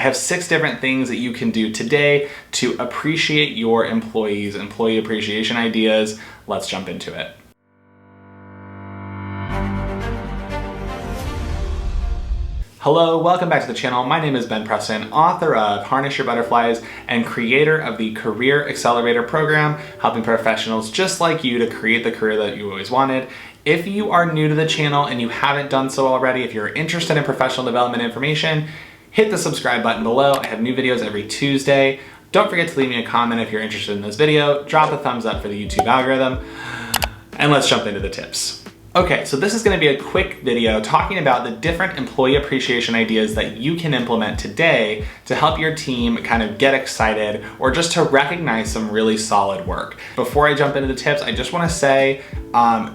I have 6 different things that you can do today to appreciate your employees, employee appreciation ideas. Let's jump into it. Hello, welcome back to the channel. My name is Preston, author of Harness Your Butterflies and creator of the Career Accelerator program, helping professionals just like you to create the career that you always wanted. If you are new to the channel and you haven't done so already, if you're interested in professional development information, hit the subscribe button below. I have new videos every Tuesday. Don't forget to leave me a comment if you're interested in this video. Drop a thumbs up for the YouTube algorithm. And let's jump into the tips. Okay, so this is going to be a quick video talking about the different employee appreciation ideas that you can implement today to help your team kind of get excited or just to recognize some really solid work. Before I jump into the tips, I just want to say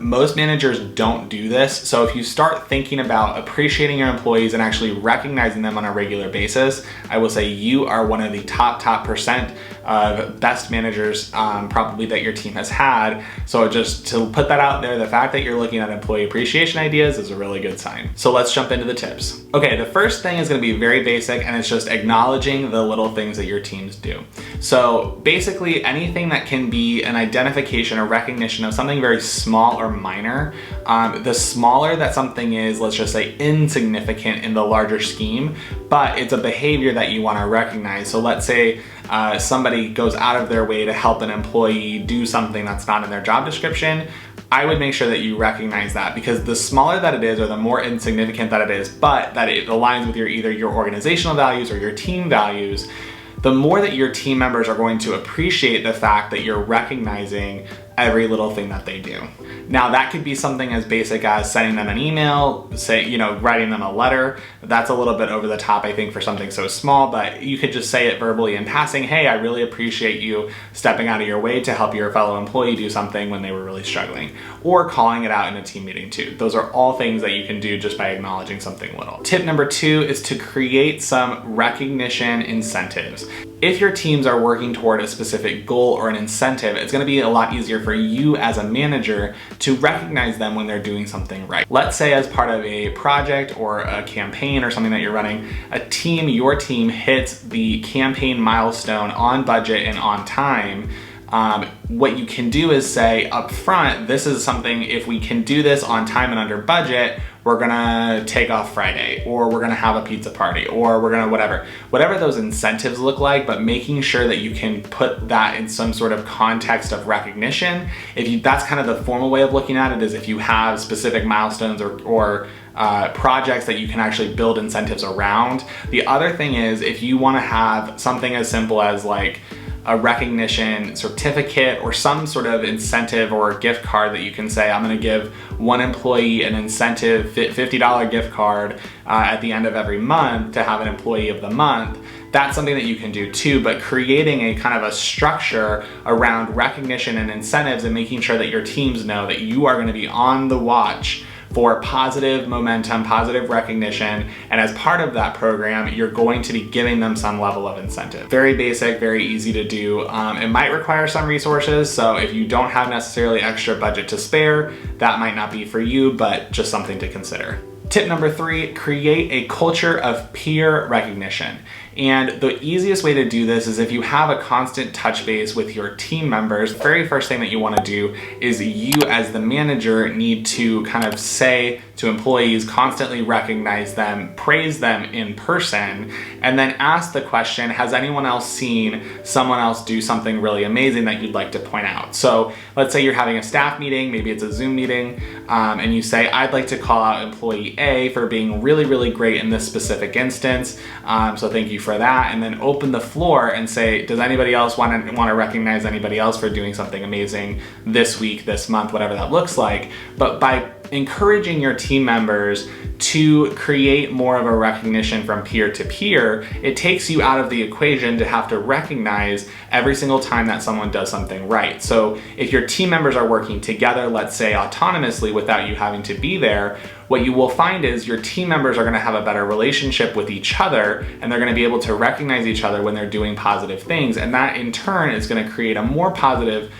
most managers don't do this. So if you start thinking about appreciating your employees and actually recognizing them on a regular basis, I will say you are one of the top percent of best managers probably that your team has had. So just to put that out there, the fact that you're looking at employee appreciation ideas is a really good sign. So let's jump into the tips. Okay, the first thing is going to be very basic, and it's just acknowledging the little things that your teams do. So basically anything that can be an identification or recognition of something very small or minor. The smaller that something is, let's just say insignificant in the larger scheme, but it's a behavior that you want to recognize. So let's say somebody goes out of their way to help an employee do something that's not in their job description. I would make sure that you recognize that, because the smaller that it is or the more insignificant that it is, but that it aligns with either your organizational values or your team values, the more that your team members are going to appreciate the fact that you're recognizing every little thing that they do. Now that could be something as basic as sending them an email, writing them a letter. That's a little bit over the top, I think, for something so small, but you could just say it verbally in passing. Hey, I really appreciate you stepping out of your way to help your fellow employee do something when they were really struggling, or calling it out in a team meeting too. Those are all things that you can do just by acknowledging something little. Tip number 2 is to create some recognition incentives. If your teams are working toward a specific goal or an incentive, it's going to be a lot easier for you as a manager to recognize them when they're doing something right. Let's say as part of a project or a campaign or something that you're running, your team hits the campaign milestone on budget and on time. What you can do is say up front, this is something, if we can do this on time and under budget, we're gonna take off Friday, or we're gonna have a pizza party, or we're gonna whatever those incentives look like, but making sure that you can put that in some sort of context of recognition. That's kind of the formal way of looking at it, is if you have specific milestones or projects that you can actually build incentives around. The other thing is, if you wanna have something as simple as like a recognition certificate or some sort of incentive or gift card that you can say, I'm gonna give one employee an incentive $50 gift card at the end of every month to have an employee of the month. That's something that you can do too, but creating a kind of a structure around recognition and incentives and making sure that your teams know that you are gonna be on the watch for positive momentum, positive recognition, and as part of that program, you're going to be giving them some level of incentive. Very basic, very easy to do. It might require some resources, so if you don't have necessarily extra budget to spare, that might not be for you, but just something to consider. Tip number 3, create a culture of peer recognition. And the easiest way to do this is if you have a constant touch base with your team members. The very first thing that you want to do is you as the manager need to kind of say to employees, constantly recognize them, praise them in person, and then ask the question, has anyone else seen someone else do something really amazing that you'd like to point out? So let's say you're having a staff meeting, maybe it's a Zoom meeting, and you say, I'd like to call out employee A for being really great in this specific instance, so thank you for that, and then open the floor and say, does anybody else want to recognize anybody else for doing something amazing this week, this month, whatever that looks like. But by encouraging your team members to create more of a recognition from peer to peer, it takes you out of the equation to have to recognize every single time that someone does something right. So if your team members are working together, let's say autonomously without you having to be there, what you will find is your team members are going to have a better relationship with each other, and they're going to be able to recognize each other when they're doing positive things, and that in turn is going to create a more positive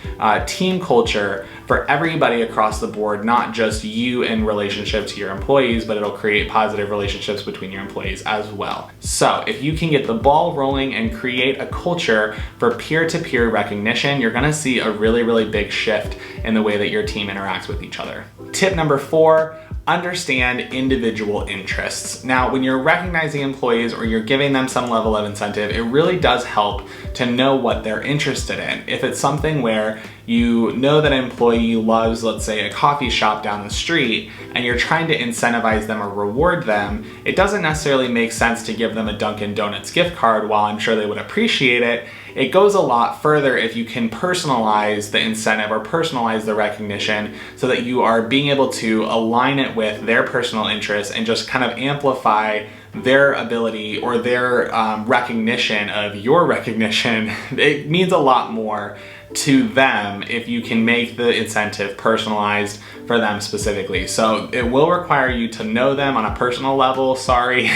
team culture for everybody across the board, not just you in relationship to your employees, but it it'll create positive relationships between your employees as well. So if you can get the ball rolling and create a culture for peer-to-peer recognition, you're gonna see a really, really big shift in the way that your team interacts with each other. Tip number 4, understand individual interests. Now, when you're recognizing employees or you're giving them some level of incentive, it really does help to know what they're interested in. If it's something where you know that an employee loves, let's say, a coffee shop down the street, and you're trying to incentivize them or reward them, it doesn't necessarily make sense to give them a Dunkin' Donuts gift card. While I'm sure they would appreciate it, it goes a lot further if you can personalize the incentive or personalize the recognition so that you are being able to align it with their personal interests and just kind of amplify their ability or their recognition of your recognition. It means a lot more to them if you can make the incentive personalized for them specifically. So it will require you to know them on a personal level. Sorry,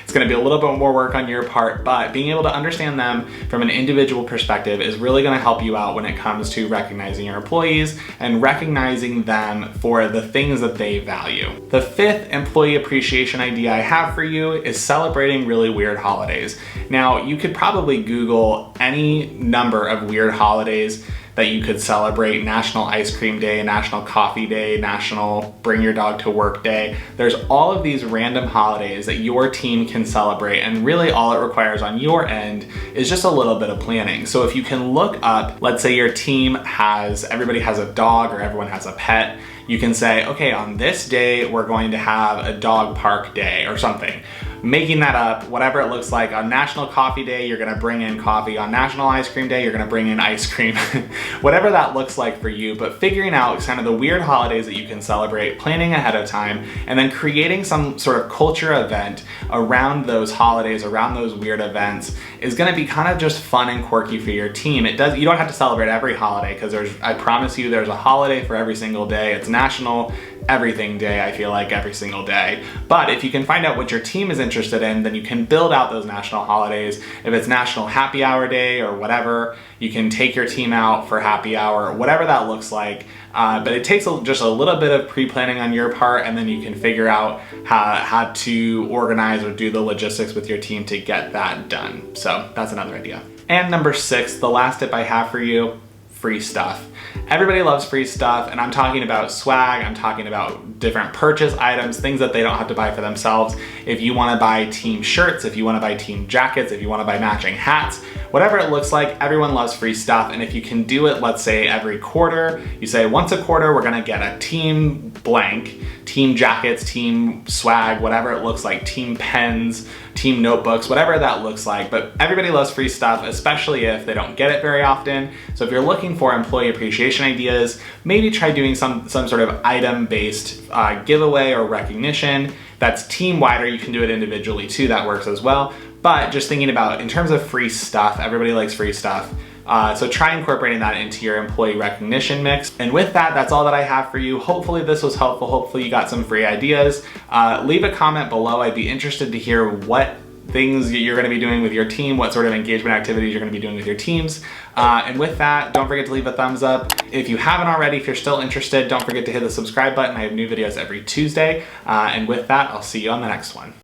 it's gonna be a little bit more work on your part, but being able to understand them from an individual perspective is really gonna help you out when it comes to recognizing your employees and recognizing them for the things that they value. The 5th employee appreciation idea I have for you is celebrating really weird holidays. Now, you could probably Google any number of weird holidays that you could celebrate: National Ice Cream Day, National Coffee Day, National Bring Your Dog to Work Day. There's all of these random holidays that your team can celebrate, and really all it requires on your end is just a little bit of planning. So if you can look up, let's say your team everybody has a dog or everyone has a pet, you can say, okay, on this day, we're going to have a dog park day or something. Making that up, whatever it looks like. On National Coffee Day, you're gonna bring in coffee. On National Ice Cream Day, you're gonna bring in ice cream. Whatever that looks like for you, but figuring out kind of the weird holidays that you can celebrate, planning ahead of time, and then creating some sort of culture event around those holidays, around those weird events, is gonna be kind of just fun and quirky for your team. You don't have to celebrate every holiday, because I promise you there's a holiday for every single day. It's National Everything Day, I feel like, every single day. But if you can find out what your team is interested in, then you can build out those national holidays. If it's National Happy Hour Day or whatever, you can take your team out for happy hour, whatever that looks like. But it takes just a little bit of pre-planning on your part, and then you can figure out how to organize or do the logistics with your team to get that done. So that's another idea. And number 6, the last tip I have for you: free stuff. Everybody loves free stuff, and I'm talking about swag, I'm talking about different purchase items, things that they don't have to buy for themselves. If you wanna buy team shirts, if you wanna buy team jackets, if you wanna buy matching hats, whatever it looks like, everyone loves free stuff. And if you can do it, let's say every quarter, you say once a quarter, we're gonna get a team blank, team jackets, team swag, whatever it looks like, team pens, team notebooks, whatever that looks like. But everybody loves free stuff, especially if they don't get it very often. So if you're looking for employee appreciation ideas, maybe try doing some sort of item-based giveaway or recognition that's team-wide, or you can do it individually too, that works as well. But just thinking about, in terms of free stuff, everybody likes free stuff. So try incorporating that into your employee recognition mix. And with that, that's all that I have for you. Hopefully this was helpful. Hopefully you got some free ideas. Leave a comment below. I'd be interested to hear what things you're gonna be doing with your team, what sort of engagement activities you're gonna be doing with your teams. And with that, don't forget to leave a thumbs up. If you haven't already, if you're still interested, don't forget to hit the subscribe button. I have new videos every Tuesday. And with that, I'll see you on the next one.